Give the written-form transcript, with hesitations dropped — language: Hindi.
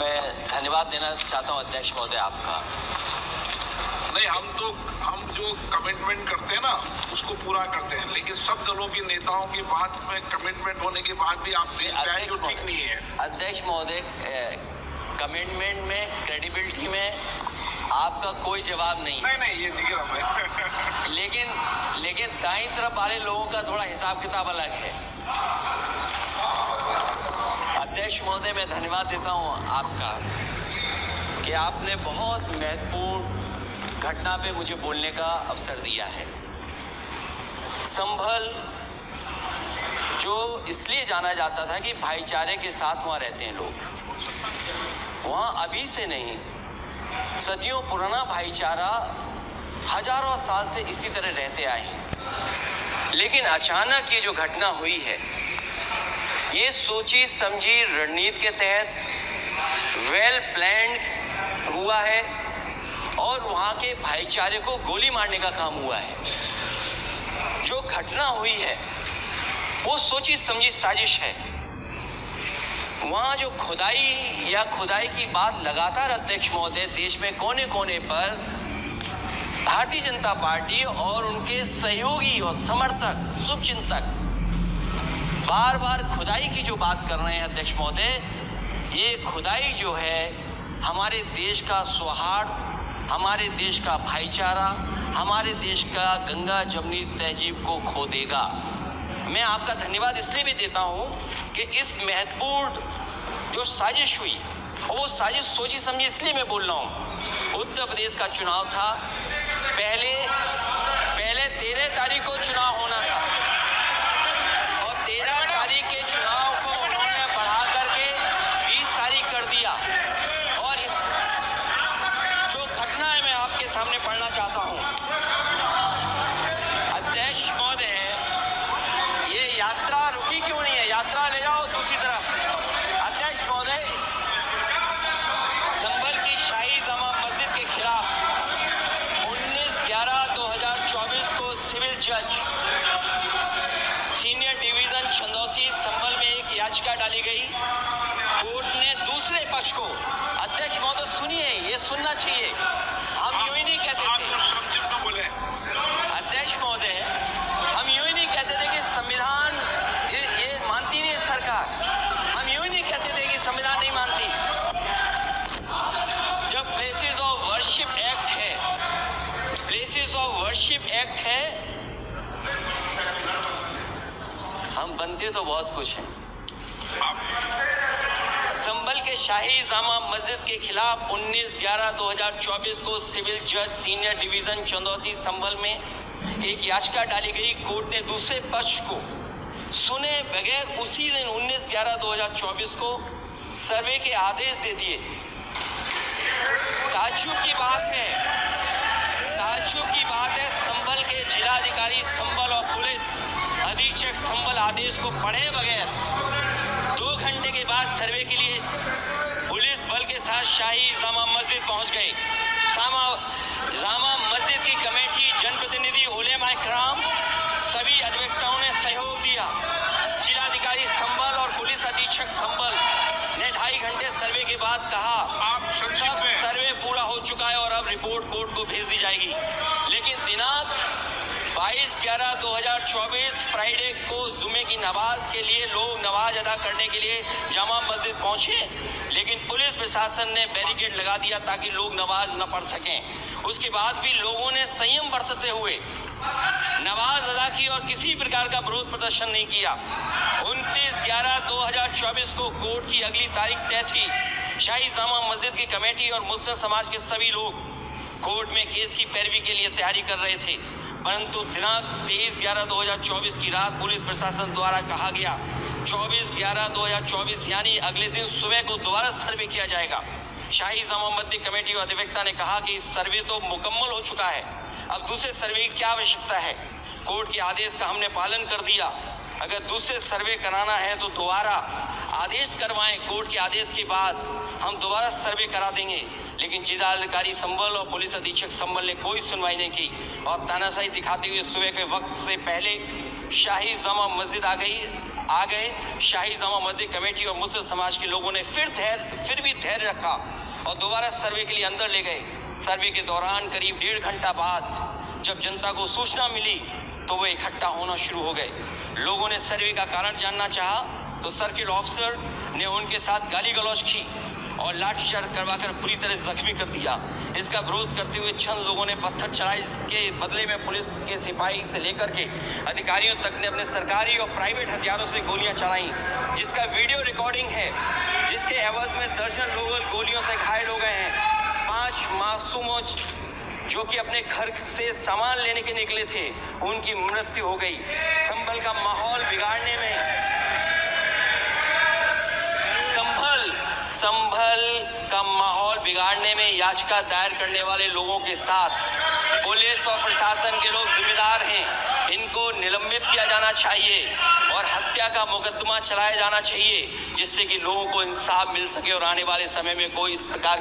मैं धन्यवाद देना चाहता हूं अध्यक्ष महोदय आपका। नहीं, हम जो कमिटमेंट करते हैं ना उसको पूरा करते हैं, लेकिन सब दलों के नेताओं की बात में कमिटमेंट होने के बाद भी आप जो ठीक नहीं है। अध्यक्ष महोदय, कमिटमेंट में, क्रेडिबिलिटी में आपका कोई जवाब नहीं। नहीं, ये दिख रहा है। लेकिन दाईं तरफ वाले लोगों का थोड़ा हिसाब किताब अलग है। अध्यक्ष महोदय, मैं धन्यवाद देता हूं आपका कि आपने बहुत महत्वपूर्ण घटना पे मुझे बोलने का अवसर दिया है। संभल जो इसलिए जाना जाता था कि भाईचारे के साथ वहाँ रहते हैं लोग, वहाँ अभी से नहीं, सदियों पुराना भाईचारा हजारों साल से इसी तरह रहते आए हैं। लेकिन अचानक ये जो घटना हुई है, ये सोची समझी रणनीति के तहत वेल प्लान्ड हुआ है और वहाँ के भाईचारे को गोली मारने का काम हुआ है। जो घटना हुई है वो सोची समझी साजिश है। वहाँ जो खुदाई की बात लगातार अध्यक्ष महोदय देश में कोने कोने पर भारतीय जनता पार्टी और उनके सहयोगी और समर्थक, शुभचिंतक बार बार खुदाई की जो बात कर रहे हैं अध्यक्ष महोदय, ये खुदाई जो है हमारे देश का सौहार्द, हमारे देश का भाईचारा, हमारे देश का गंगा जमनी तहजीब को खो देगा। मैं आपका धन्यवाद इसलिए भी देता हूं कि इस महत्वपूर्ण जो साजिश हुई, वो साजिश सोची समझी इसलिए मैं बोल रहा हूं। उत्तर प्रदेश का चुनाव था, पहले 13 तारीख को चुनाव होना था और 13 तारीख के चुनाव को उन्होंने बढ़ा करके 20 तारीख कर दिया। और इस जो घटना है मैं आपके सामने पढ़ना चाहता हूं। अध्यक्ष महोदय, ये यात्रा रुकी क्यों नहीं है? यात्रा ले जाओ दूसरी तरफ। अध्यक्ष महोदय, संभल की शाही जामा मस्जिद के खिलाफ 19/11/2024 को सिविल जज सीनियर डिवीजन चंदौसी संभल में एक याचिका डाली गई। कोर्ट ने दूसरे पक्ष को, अध्यक्ष महोदय सुनिए, ये सुनना चाहिए, हम यूं ही नहीं कहते थे। अध्यक्ष महोदय, हम यूं ही नहीं कहते थे कि संविधान ये मानती नहीं सरकार। हम यूं ही नहीं कहते थे कि संविधान नहीं मानती। जब प्लेसेस ऑफ वर्शिप एक्ट है, हम बनते तो बहुत कुछ हैं। संभल के शाही जामा मस्जिद के खिलाफ 19/11/2024 को सिविल जज सीनियर डिवीजन चंदौसी संभल में एक याचिका डाली गई। कोर्ट ने दूसरे पक्ष को सुने बगैर उसी दिन 19/11/2024 को सर्वे के आदेश दे दिए। ताज्जुब की बात है संभल के जिलाधिकारी संभल और पुलिस अधीक्षक संभल आदेश को पढ़े बगैर 2 घंटे के बाद सर्वे के लिए पुलिस बल के साथ शाही जामा मस्जिद पहुंच गए। जामा मस्जिद की कमेटी, जनप्रतिनिधि, उलेमा इकराम, सभी अधिवक्ताओं ने सहयोग दिया। जिलाधिकारी संभल और पुलिस अधीक्षक संभल ने 2.5 घंटे सर्वे के बाद कहा सब सर्वे पूरा हो चुका है और अब रिपोर्ट कोर्ट को भेज दी जाएगी। लेकिन दिनांक 22/11/2024 फ्राइडे को जुमे की नमाज के लिए लोग नमाज अदा करने के लिए जामा मस्जिद पहुंचे, लेकिन पुलिस प्रशासन ने बैरिकेड लगा दिया ताकि लोग नमाज न पढ़ सकें। उसके बाद भी लोगों ने संयम बरतते हुए नमाज अदा की और किसी प्रकार का विरोध प्रदर्शन नहीं किया। 29/11/2024 को कोर्ट की अगली तारीख तय थी। शाही जामा मस्जिद की कमेटी और मुस्लिम समाज के सभी लोग कोर्ट में केस की पैरवी के लिए तैयारी कर रहे थे, परंतु दिनांक 23/11/2024 की रात पुलिस प्रशासन द्वारा कहा गया 24/11/2024 यानी अगले दिन सुबह को दोबारा सर्वे किया जाएगा। शाही जामा मस्जिद कमेटी और अधिवक्ता ने कहा कि इस सर्वे तो मुकम्मल हो चुका है, अब दूसरे सर्वे की क्या आवश्यकता है? कोर्ट के आदेश का हमने पालन कर दिया। अगर दूसरे सर्वे कराना है तो दोबारा आदेश करवाएं। कोर्ट के आदेश के बाद हम दोबारा सर्वे करा देंगे। लेकिन जिलाधिकारी संभल और पुलिस अधीक्षक संभल ने कोई सुनवाई नहीं की और तानाशाही दिखाते हुए सुबह के वक्त से पहले शाही जामा मस्जिद आ गई। आ गए। शाही जामा मस्जिद कमेटी और मुस्लिम समाज के लोगों ने फिर भी धैर्य रखा और दोबारा सर्वे के लिए अंदर ले गए। सर्वे के दौरान करीब 1.5 घंटा बाद जब जनता को सूचना मिली तो वो इकट्ठा होना शुरू हो गए। लोगों ने सर्वे का कारण जानना चाहा तो सर्किल ऑफिसर ने उनके साथ गाली गलौज की और लाठीचार्ज करवाकर बुरी तरह जख्मी कर दिया। इसका विरोध करते हुए चंद लोगों ने पत्थर चलाए। इसके बदले में पुलिस के सिपाही से लेकर के अधिकारियों तक ने अपने सरकारी और प्राइवेट हथियारों से गोलियां चलाई, जिसका वीडियो रिकॉर्डिंग है, जिसके एवज में दर्जन लोग गोलियों से घायल हो गए हैं। 5 मासूमों जो कि अपने घर से सामान लेने के निकले थे, उनकी मृत्यु हो गई। संभल का माहौल बिगाड़ने में संभल का माहौल बिगाड़ने में याचिका दायर करने वाले लोगों के साथ पुलिस और प्रशासन के लोग जिम्मेदार हैं। इनको निलंबित किया जाना चाहिए और हत्या का मुकदमा चलाया जाना चाहिए, जिससे कि लोगों को इंसाफ मिल सके और आने वाले समय में कोई इस प्रकार